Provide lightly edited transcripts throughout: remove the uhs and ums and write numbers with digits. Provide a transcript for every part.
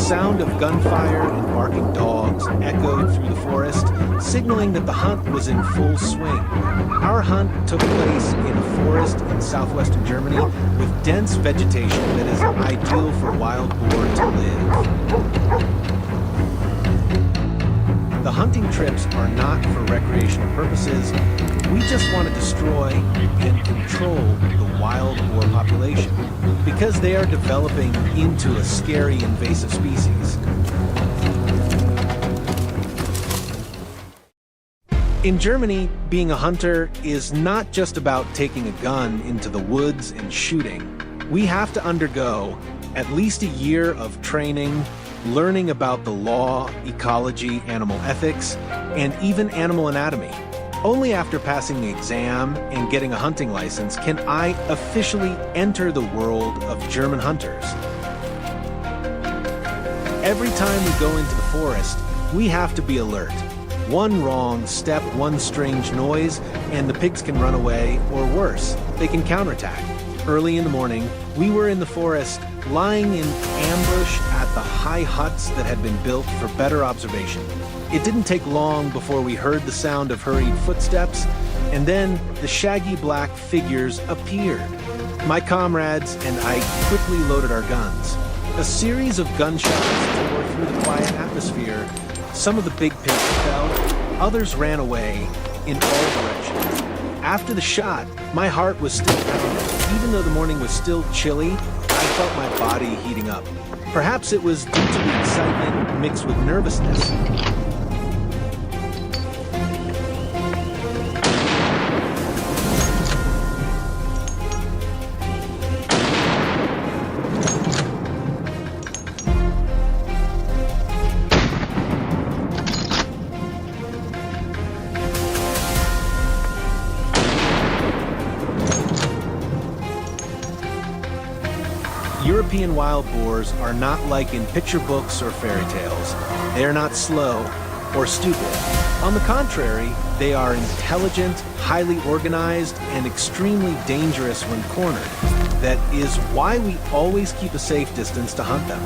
sound of gunfire and barking dogs echoed through the forest, signaling that the hunt was in full swing. Our hunt took place in a forest in southwestern Germany with dense vegetation that is ideal for wild boar to live. The hunting trips are not for recreational purposes. We just want to destroy and control the wild boar population because they are developing into a scary invasive species. In Germany, being a hunter is not just about taking a gun into the woods and shooting. We have to undergo at least a year of training, learning about the law, ecology, animal ethics, and even animal anatomy. Only after passing the exam and getting a hunting license can I officially enter the world of German hunters. Every time we go into the forest, we have to be alert. One wrong step, one strange noise, and the pigs can run away, or worse, they can counterattack. Early in the morning, we were in the forest, lying in ambush at the high huts that had been built for better observation. It didn't take long before we heard the sound of hurried footsteps, and then the shaggy black figures appeared. My comrades and I quickly loaded our guns. A series of gunshots tore through the quiet atmosphere. Some of the big pigs fell, others ran away in all directions. After the shot, my heart was still pounding. Even though the morning was still chilly, I felt my body heating up. Perhaps it was due to the excitement mixed with nervousness. European wild boars are not like in picture books or fairy tales. They are not slow or stupid. On the contrary, they are intelligent, highly organized, and extremely dangerous when cornered. That is why we always keep a safe distance to hunt them.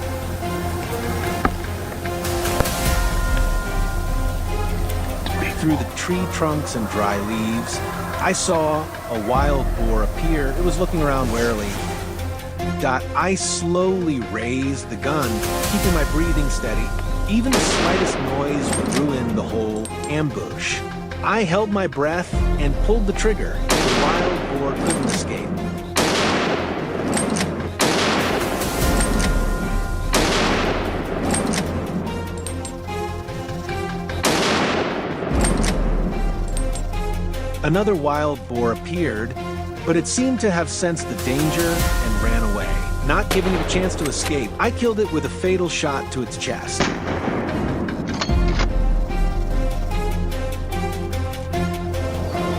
Through the tree trunks and dry leaves, I saw a wild boar appear. It was looking around warily. I slowly raised the gun, keeping my breathing steady. Even the slightest noise would ruin the whole ambush. I held my breath and pulled the trigger. The wild boar couldn't escape. Another wild boar appeared, but it seemed to have sensed the danger and ran away. Not giving it a chance to escape, I killed it with a fatal shot to its chest.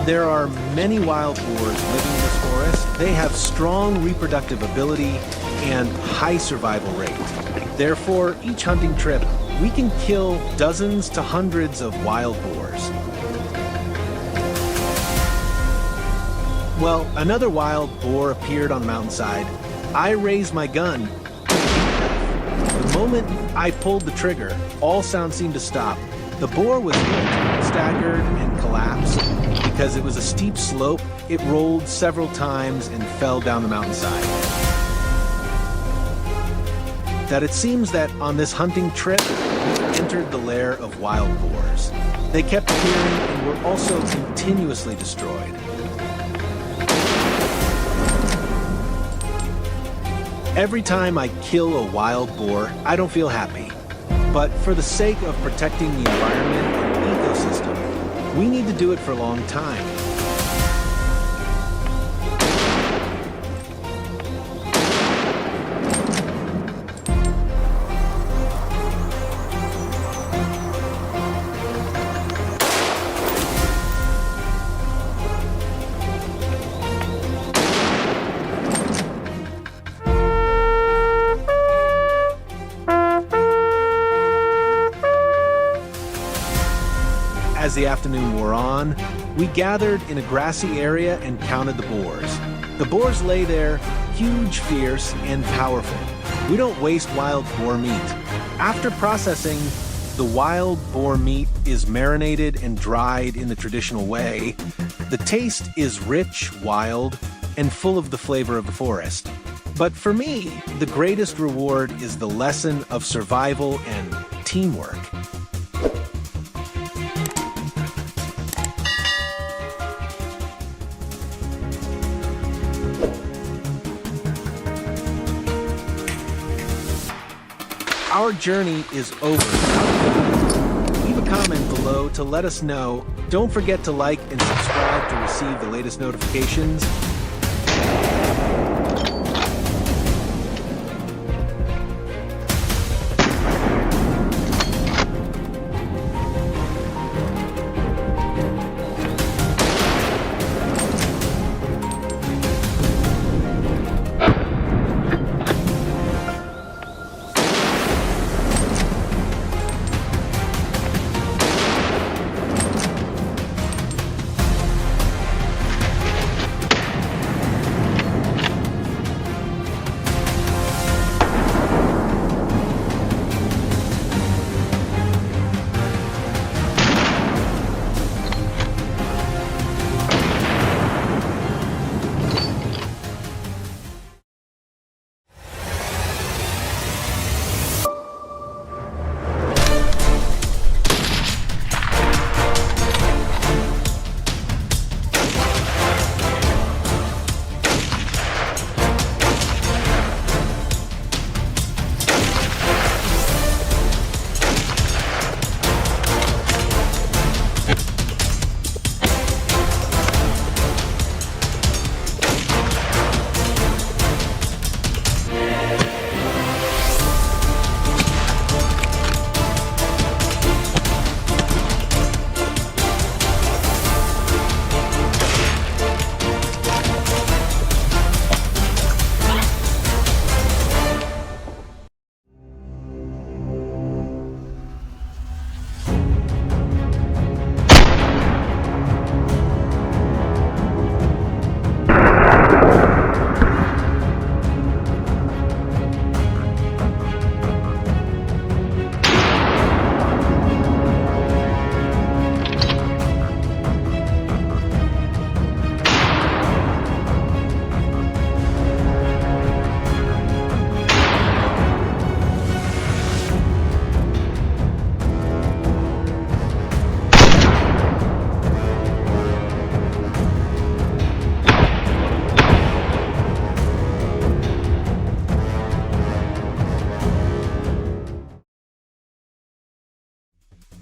There are many wild boars living in this forest. They have strong reproductive ability and high survival rate. Therefore, each hunting trip, we can kill dozens to hundreds of wild boars. Well, another wild boar appeared on the mountainside. I raised my gun. The moment I pulled the trigger, all sound seemed to stop. The boar was hit, staggered, and collapsed. Because it was a steep slope, it rolled several times and fell down the mountainside. That it seems that on this hunting trip, we entered the lair of wild boars. They kept appearing and were also continuously destroyed. Every time I kill a wild boar, I don't feel happy. But for the sake of protecting the environment and ecosystem, we need to do it for a long time. As the afternoon wore on, we gathered in a grassy area and counted the boars. The boars lay there, huge, fierce, and powerful. We don't waste wild boar meat. After processing, the wild boar meat is marinated and dried in the traditional way. The taste is rich, wild, and full of the flavor of the forest. But for me, the greatest reward is the lesson of survival and teamwork. Our journey is over. Leave a comment below to let us know. Don't forget to like and subscribe to receive the latest notifications.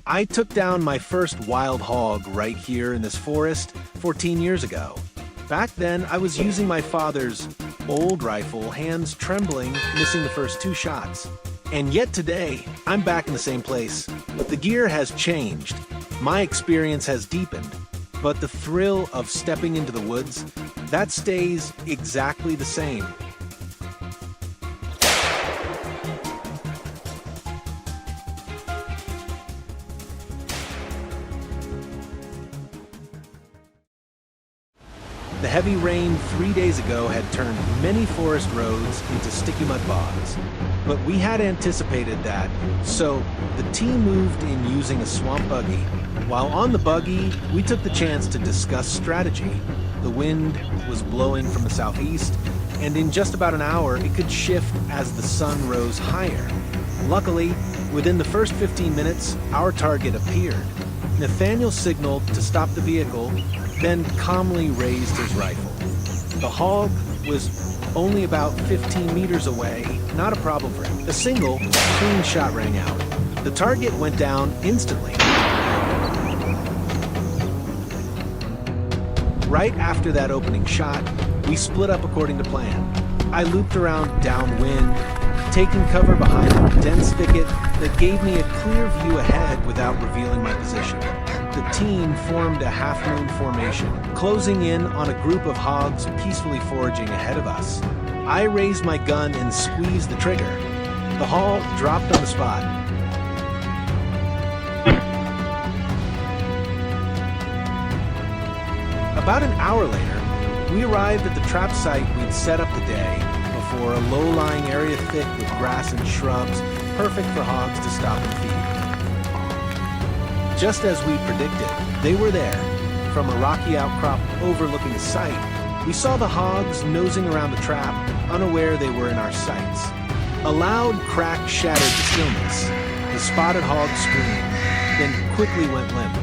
I took down my first wild hog right here in this forest 14 years ago. Back then, I was using my father's old rifle, hands trembling, missing the first 2 shots. And yet today, I'm back in the same place. The gear has changed, my experience has deepened, but the thrill of stepping into the woods, that stays exactly the same. The heavy rain 3 days ago had turned many forest roads into sticky mud bogs, but we had anticipated that, so the team moved in using a swamp buggy. While on the buggy, we took the chance to discuss strategy. The wind was blowing from the southeast, and in just about an hour, it could shift as the sun rose higher. Luckily, within the first 15 minutes, our target appeared. Nathaniel signaled to stop the vehicle, then calmly raised his rifle. The hog was only about 15 meters away, not a problem for him. A single, clean shot rang out. The target went down instantly. Right after that opening shot, we split up according to plan. I looped around downwind, taking cover behind a dense thicket that gave me a clear view ahead without revealing my position. The team formed a half-moon formation, closing in on a group of hogs peacefully foraging ahead of us. I raised my gun and squeezed the trigger. The hog dropped on the spot. About an hour later, we arrived at the trap site we'd set up the day before, a low-lying area thick with grass and shrubs, perfect for hogs to stop and feed. Just as we predicted, they were there. From a rocky outcrop overlooking the site, we saw the hogs nosing around the trap, unaware they were in our sights. A loud crack shattered the stillness. The spotted hog screamed, then quickly went limp.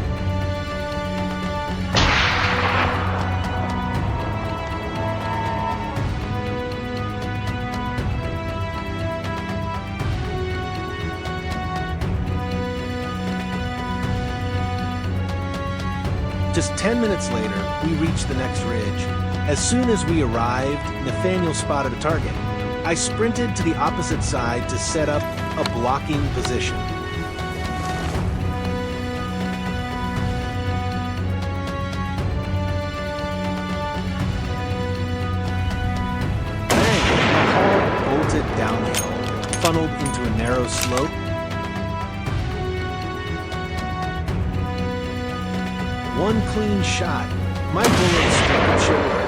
Just 10 minutes later, we reached the next ridge. As soon as we arrived, Nathaniel spotted a target. I sprinted to the opposite side to set up a blocking position. Bang! The hog bolted downhill, funneled into a narrow slope. One clean shot. My bullet struck its shoulder.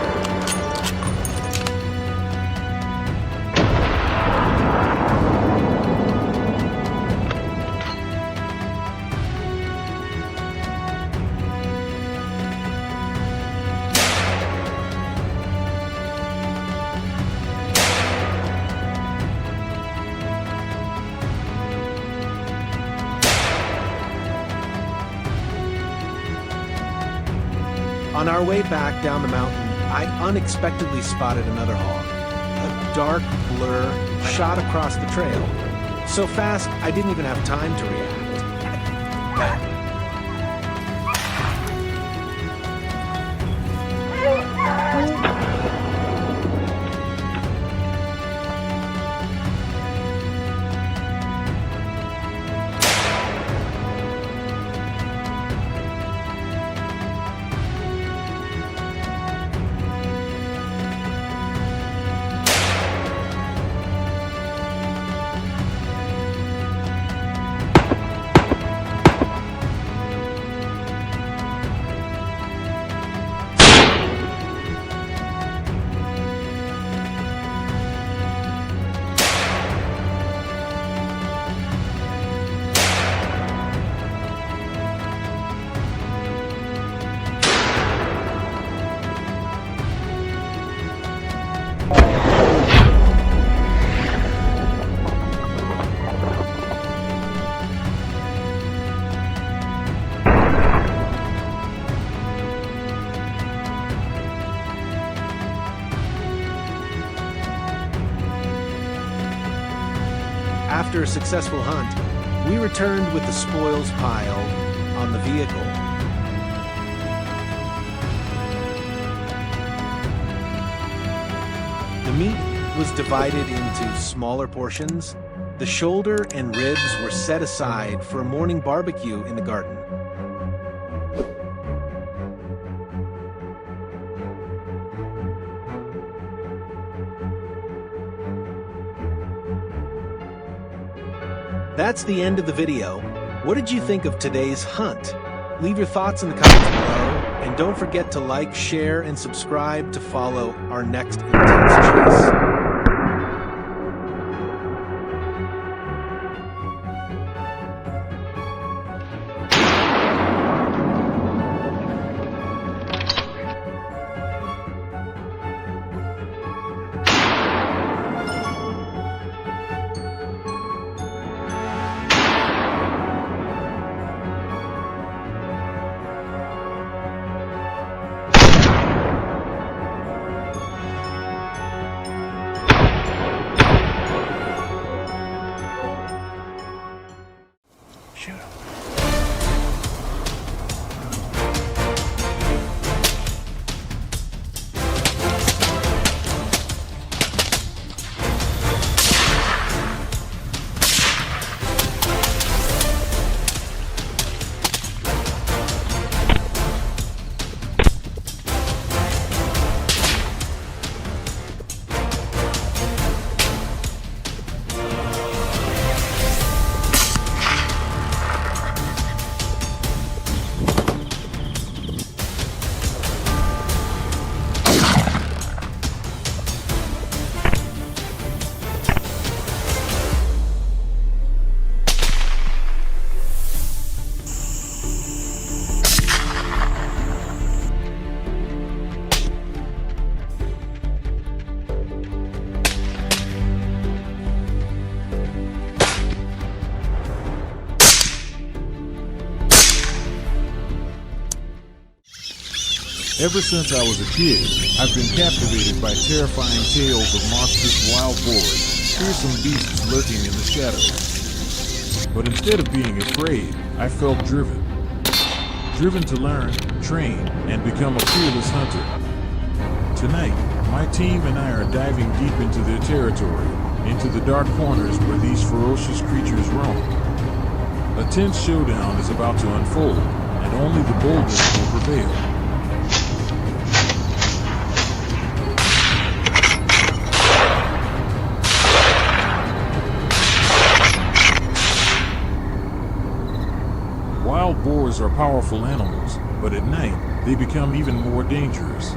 On our way back down the mountain, I unexpectedly spotted another hog. A dark blur shot across the trail. So fast, I didn't even have time to react. After a successful hunt, we returned with the spoils piled on the vehicle. The meat was divided into smaller portions. The shoulder and ribs were set aside for a morning barbecue in the garden. That's the end of the video. What did you think of today's hunt? Leave your thoughts in the comments below, and don't forget to like, share, and subscribe to follow our next intense chase. Ever since I was a kid, I've been captivated by terrifying tales of monstrous wild boars, fearsome beasts lurking in the shadows. But instead of being afraid, I felt driven. Driven to learn, train, and become a fearless hunter. Tonight, my team and I are diving deep into their territory, into the dark corners where these ferocious creatures roam. A tense showdown is about to unfold, and only the boldest will prevail. Wild boars are powerful animals, but at night, they become even more dangerous.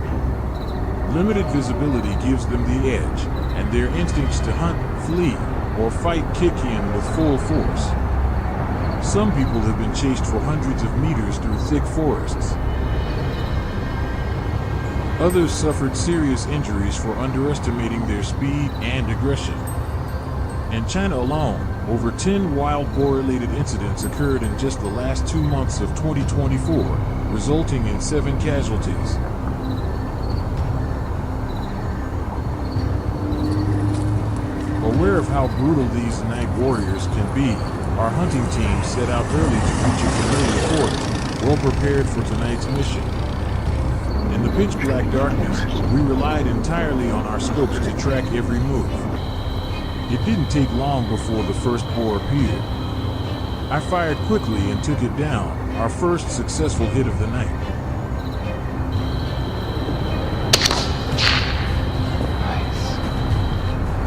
Limited visibility gives them the edge, and their instincts to hunt, flee, or fight kick in with full force. Some people have been chased for hundreds of meters through thick forests. Others suffered serious injuries for underestimating their speed and aggression. In China alone, over 10 wild boar-related incidents occurred in just the last 2 months of 2024, resulting in 7 casualties. Aware of how brutal these night warriors can be, our hunting team set out early to reach a familiar forest, well prepared for tonight's mission. In the pitch-black darkness, we relied entirely on our scopes to track every move. It didn't take long before the first boar appeared. I fired quickly and took it down, our first successful hit of the night.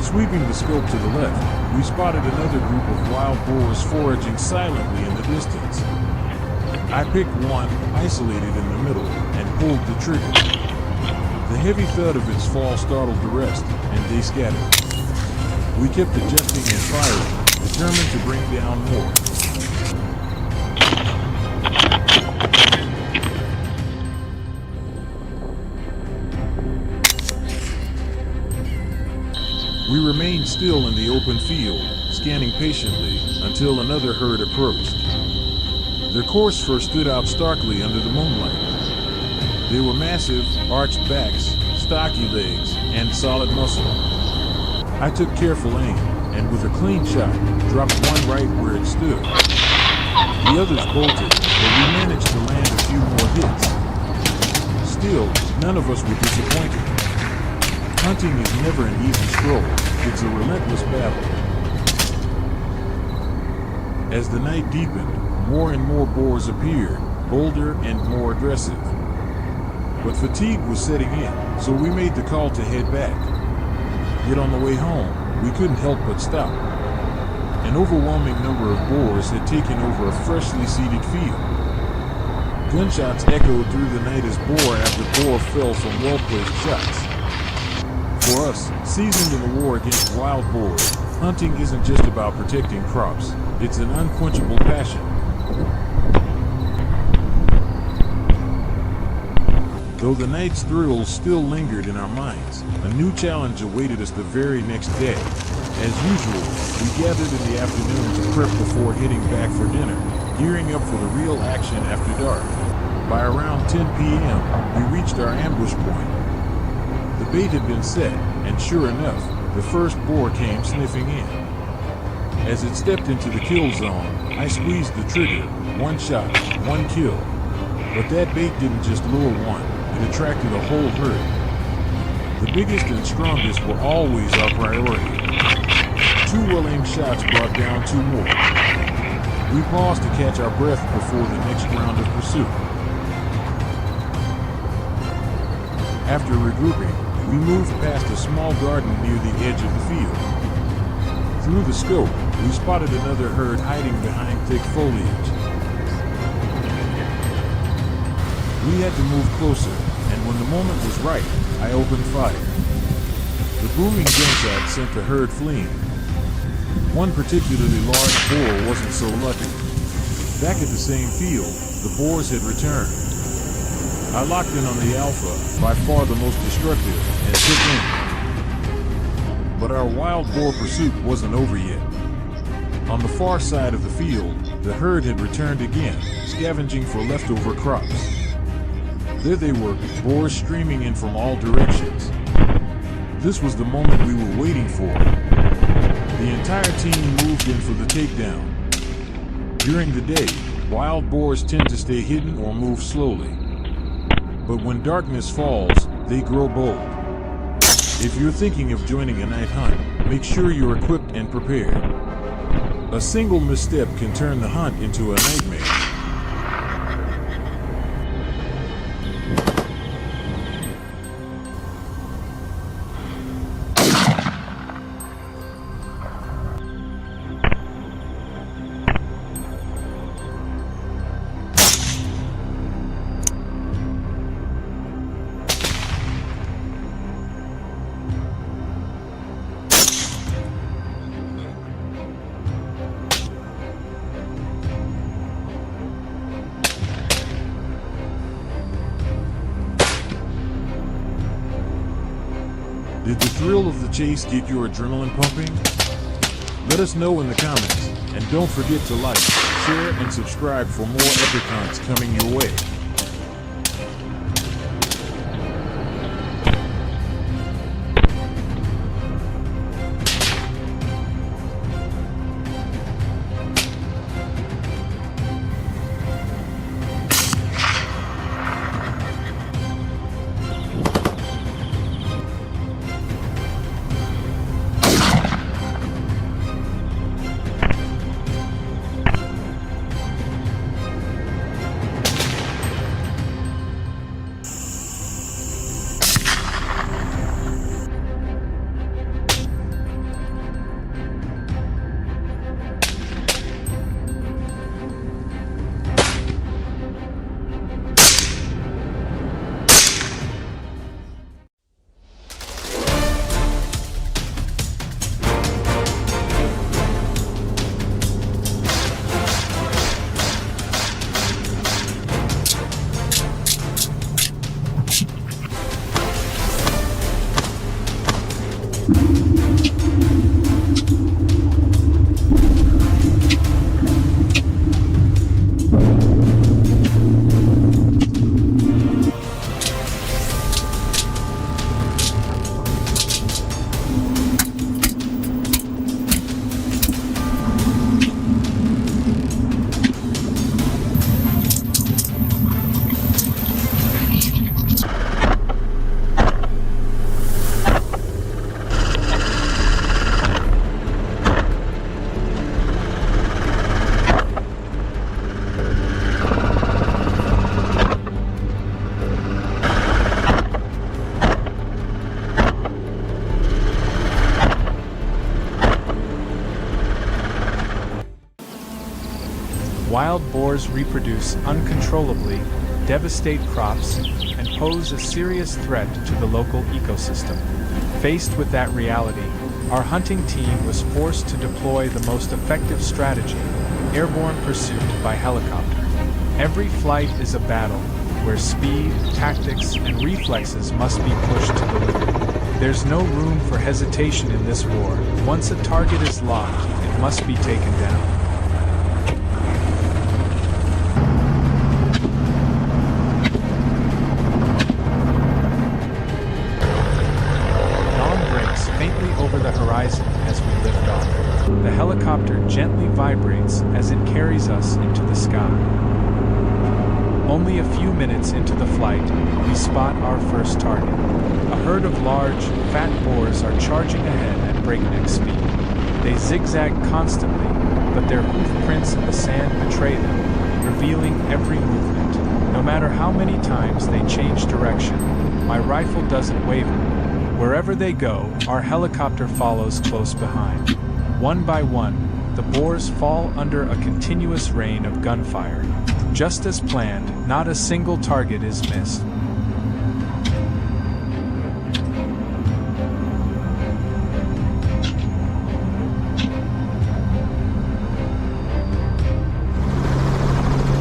Sweeping the scope to the left, we spotted another group of wild boars foraging silently in the distance. I picked one, isolated in the middle, and pulled the trigger. The heavy thud of its fall startled the rest, and they scattered. We kept adjusting and firing, determined to bring down more. We remained still in the open field, scanning patiently, until another herd approached. Their course first stood out starkly under the moonlight. They were massive, arched backs, stocky legs, and solid muscle. I took careful aim, and with a clean shot, dropped one right where it stood. The others bolted, but we managed to land a few more hits. Still, none of us were disappointed. Hunting is never an easy stroll, it's a relentless battle. As the night deepened, more and more boars appeared, bolder and more aggressive. But fatigue was setting in, so we made the call to head back. Yet on the way home, we couldn't help but stop. An overwhelming number of boars had taken over a freshly seeded field. Gunshots echoed through the night as boar after boar fell from well-placed shots. For us, seasoned in the war against wild boars, hunting isn't just about protecting crops, it's an unquenchable passion. Though the night's thrills still lingered in our minds, a new challenge awaited us the very next day. As usual, we gathered in the afternoon to prep before heading back for dinner, gearing up for the real action after dark. By around 10 p.m., we reached our ambush point. The bait had been set, and sure enough, the first boar came sniffing in. As it stepped into the kill zone, I squeezed the trigger, one shot, one kill. But that bait didn't just lure one. It attracted a whole herd. The biggest and strongest were always our priority. 2 well-aimed shots brought down 2 more. We paused to catch our breath before the next round of pursuit. After regrouping, we moved past a small garden near the edge of the field. Through the scope, we spotted another herd hiding behind thick foliage. We had to move closer, and when the moment was right, I opened fire. The booming gunshot sent the herd fleeing. One particularly large boar wasn't so lucky. Back at the same field, the boars had returned. I locked in on the alpha, by far the most destructive, and took aim. But our wild boar pursuit wasn't over yet. On the far side of the field, the herd had returned again, scavenging for leftover crops. There they were, boars streaming in from all directions. This was the moment we were waiting for. The entire team moved in for the takedown. During the day, wild boars tend to stay hidden or move slowly. But when darkness falls, they grow bold. If you're thinking of joining a night hunt, make sure you're equipped and prepared. A single misstep can turn the hunt into a nightmare. Did the thrill of the chase get your adrenaline pumping? Let us know in the comments, and don't forget to like, share, and subscribe for more epic hunts coming your way. Wild boars reproduce uncontrollably, devastate crops, and pose a serious threat to the local ecosystem. Faced with that reality, our hunting team was forced to deploy the most effective strategy: airborne pursuit by helicopter. Every flight is a battle, where speed, tactics, and reflexes must be pushed to the limit. There's no room for hesitation in this war. Once a target is locked, it must be taken down. Over the horizon as we lift off. The helicopter gently vibrates as it carries us into the sky. Only a few minutes into the flight, we spot our first target. A herd of large, fat boars are charging ahead at breakneck speed. They zigzag constantly, but their hoof prints in the sand betray them, revealing every movement. No matter how many times they change direction, my rifle doesn't waver. Wherever they go, our helicopter follows close behind. One by one, the boars fall under a continuous rain of gunfire. Just as planned, not a single target is missed.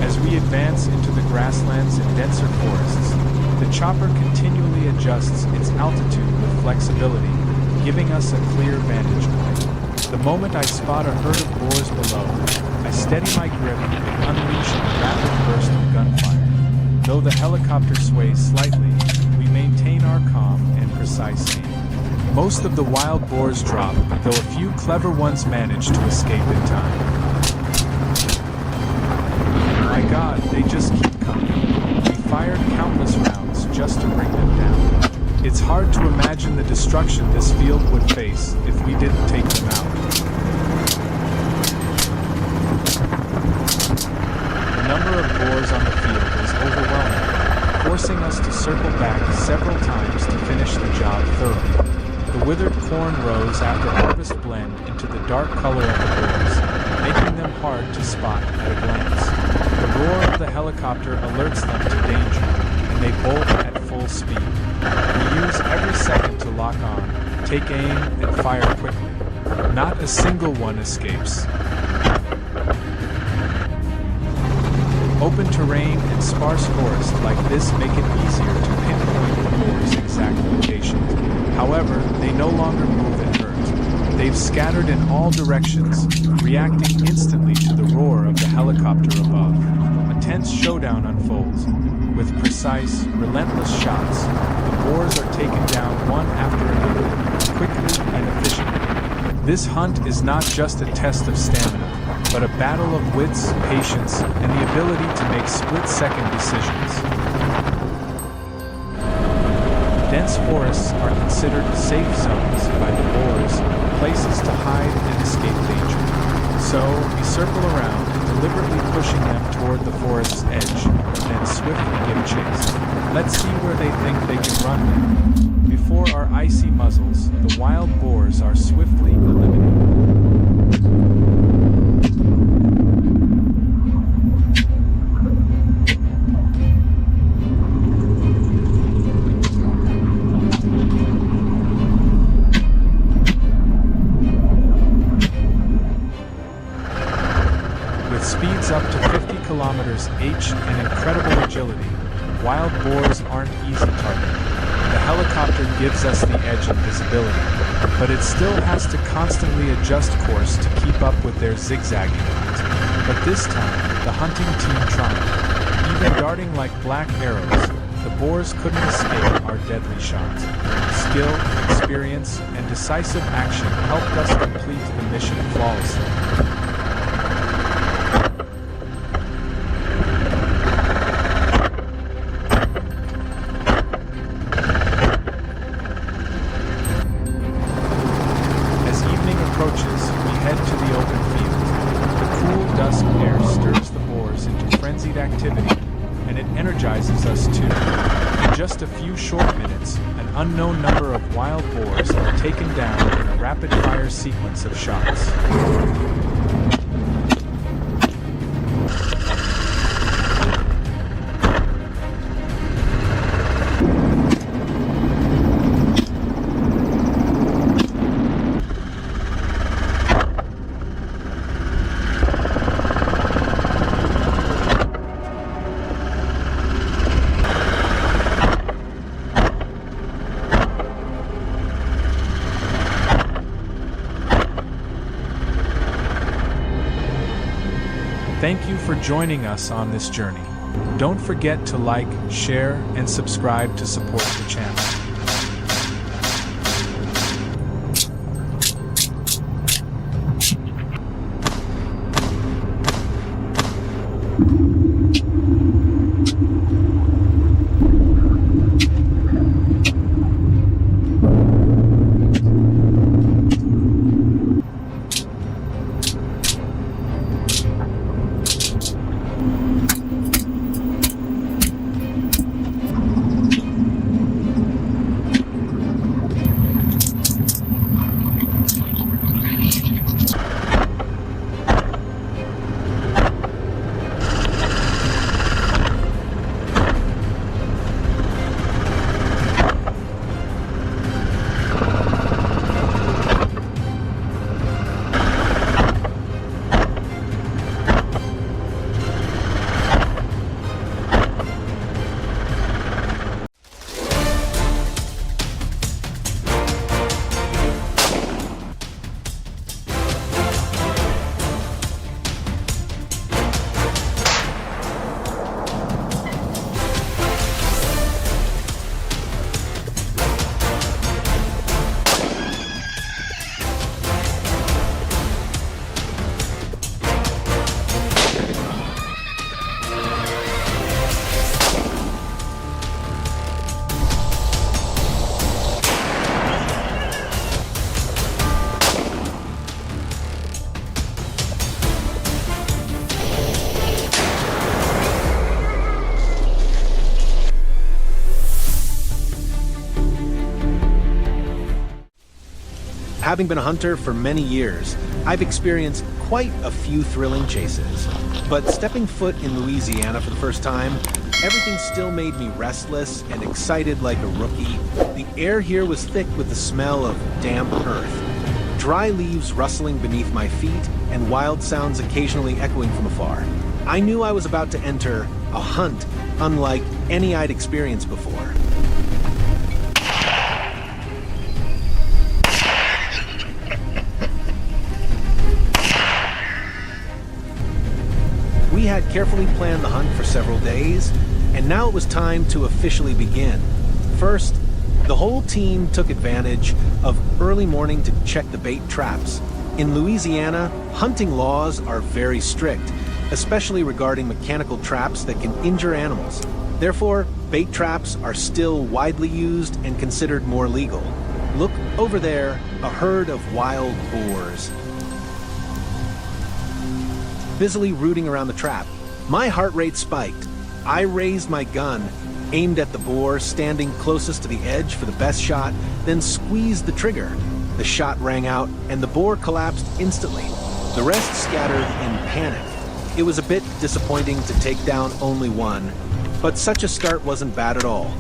As we advance into the grasslands and denser forests, the chopper continually adjusts its altitude with flexibility, giving us a clear vantage point. The moment I spot a herd of boars below, I steady my grip and unleash a rapid burst of gunfire. Though the helicopter sways slightly, we maintain our calm and precise aim. Most of the wild boars drop, though a few clever ones manage to escape in time. My God, they just keep coming. We fired countless rounds just to bring them down. It's hard to imagine the destruction this field would face if we didn't take them out. The number of boars on the field is overwhelming, forcing us to circle back several times to finish the job thoroughly. The withered corn rows after harvest blend into the dark color of the boars, making them hard to spot at a glance. The roar of the helicopter alerts them to danger, and they bolt at full speed. We use every second to lock on, take aim, and fire quickly. Not a single one escapes. Open terrain and sparse forest like this make it easier to pinpoint the boars' exact locations. However, they no longer move and hurt. They've scattered in all directions, reacting instantly to the roar of the helicopter above. A tense showdown unfolds. With precise, relentless shots, the boars are taken down one after another, quickly and efficiently. This hunt is not just a test of stamina, but a battle of wits, patience, and the ability to make split-second decisions. Dense forests are considered safe zones by the boars, places to hide and escape danger. So, we circle around, deliberately pushing them toward the forest's edge, then swiftly give chase. Let's see where they think they can run now. Before our icy muzzles, the wild boars are swiftly eliminated. Up to 50 kilometers h and incredible agility, wild boars aren't easy target. The helicopter gives us the edge in visibility, but it still has to constantly adjust course to keep up with their zigzagging route. But this time, the hunting team triumphed. Even darting like black arrows, the boars couldn't escape our deadly shots. Skill, experience, and decisive action helped us complete the mission flawlessly. We head to the open field. The cool dusk air stirs the boars into frenzied activity, and it energizes us too. In just a few short minutes, an unknown number of wild boars are taken down in a rapid-fire sequence of shots. Thank you for joining us on this journey. Don't forget to like, share, and subscribe to support the channel. Having been a hunter for many years, I've experienced quite a few thrilling chases. But stepping foot in Louisiana for the first time, everything still made me restless and excited like a rookie. The air here was thick with the smell of damp earth, dry leaves rustling beneath my feet, and wild sounds occasionally echoing from afar. I knew I was about to enter a hunt unlike any I'd experienced before. We had carefully planned the hunt for several days, and now it was time to officially begin. First, the whole team took advantage of early morning to check the bait traps. In Louisiana, hunting laws are very strict, especially regarding mechanical traps that can injure animals. Therefore, bait traps are still widely used and considered more legal. Look over there, a herd of wild boars, busily rooting around the trap. My heart rate spiked. I raised my gun, aimed at the boar standing closest to the edge for the best shot, then squeezed the trigger. The shot rang out, and the boar collapsed instantly. The rest scattered in panic. It was a bit disappointing to take down only one, but such a start wasn't bad at all.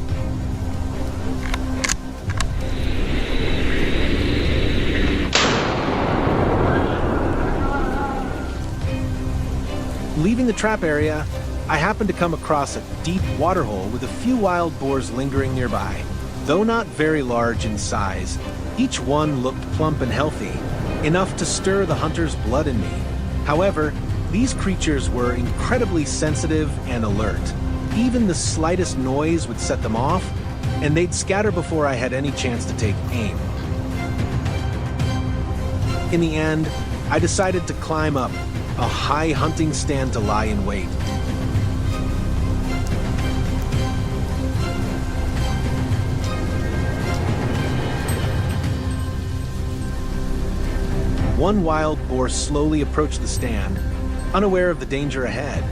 Leaving the trap area, I happened to come across a deep waterhole with a few wild boars lingering nearby. Though not very large in size, each one looked plump and healthy, enough to stir the hunter's blood in me. However, these creatures were incredibly sensitive and alert. Even the slightest noise would set them off, and they'd scatter before I had any chance to take aim. In the end, I decided to climb up a high hunting stand to lie in wait. One wild boar slowly approached the stand, unaware of the danger ahead.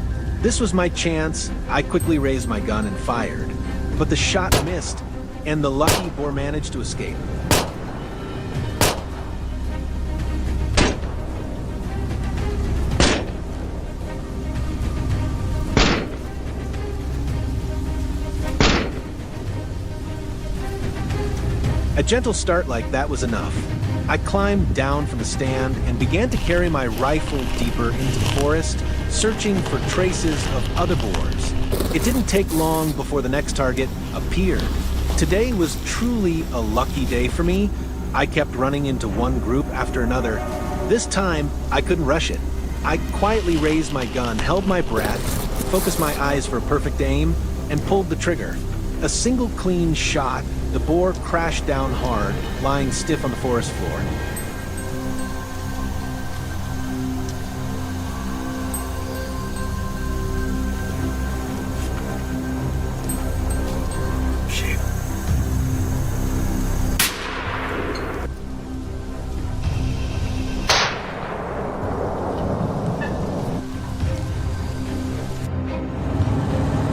This was my chance. I quickly raised my gun and fired, but the shot missed, and the lucky boar managed to escape. A gentle start like that was enough. I climbed down from the stand and began to carry my rifle deeper into the forest, searching for traces of other boars. It didn't take long before the next target appeared. Today was truly a lucky day for me. I kept running into one group after another. This time, I couldn't rush it. I quietly raised my gun, held my breath, focused my eyes for a perfect aim, and pulled the trigger. A single clean shot, the boar crashed down hard, lying stiff on the forest floor.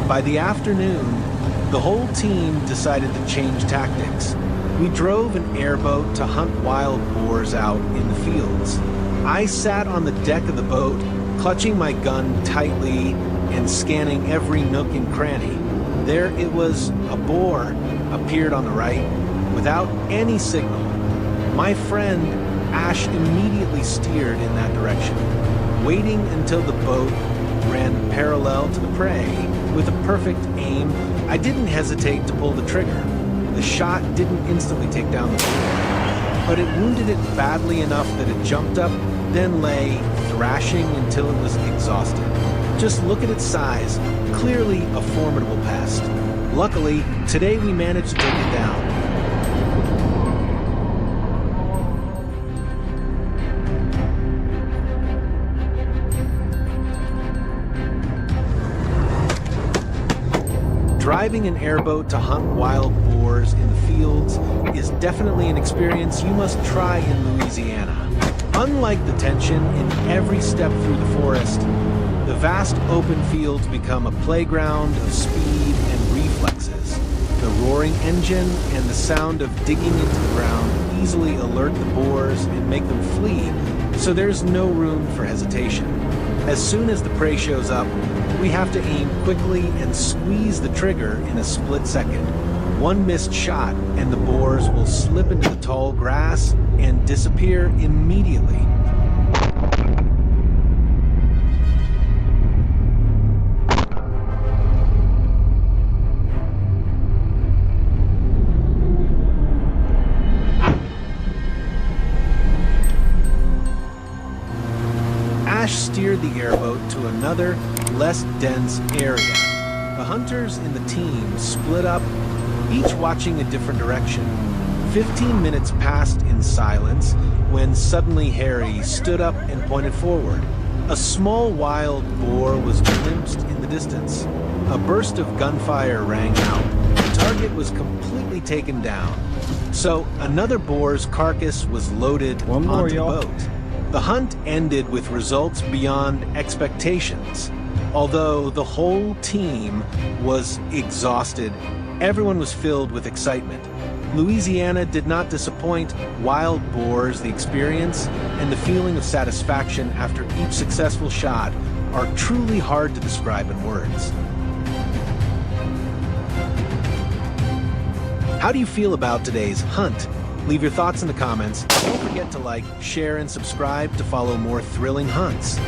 By the afternoon, the whole team decided to change tactics. We drove an airboat to hunt wild boars out in the fields. I sat on the deck of the boat, clutching my gun tightly and scanning every nook and cranny. There it was, a boar appeared on the right without any signal. My friend Ash immediately steered in that direction, waiting until the boat ran parallel to the prey. With a perfect aim, I didn't hesitate to pull the trigger. The shot didn't instantly take down the boar, but it wounded it badly enough that it jumped up, then lay thrashing until it was exhausted. Just look at its size, clearly a formidable pest. Luckily, today we managed to take it down. Driving an airboat to hunt wild boars in the fields is definitely an experience you must try in Louisiana. Unlike the tension in every step through the forest, the vast open fields become a playground of speed and reflexes. The roaring engine and the sound of digging into the ground easily alert the boars and make them flee, so there's no room for hesitation. As soon as the prey shows up, we have to aim quickly and squeeze the trigger in a split second. One missed shot and the boars will slip into the tall grass and disappear immediately. Ash steered the airboat to another, less dense area. The hunters in the team split up, each watching a different direction. 15 minutes passed in silence when suddenly Harry stood up and pointed forward. A small wild boar was glimpsed in the distance. A burst of gunfire rang out. The target was completely taken down. So another boar's carcass was loaded onto the boat. The hunt ended with results beyond expectations. Although the whole team was exhausted, everyone was filled with excitement. Louisiana did not disappoint. Wild boars, the experience, and the feeling of satisfaction after each successful shot are truly hard to describe in words. How do you feel about today's hunt? Leave your thoughts in the comments. Don't forget to like, share, and subscribe to follow more thrilling hunts.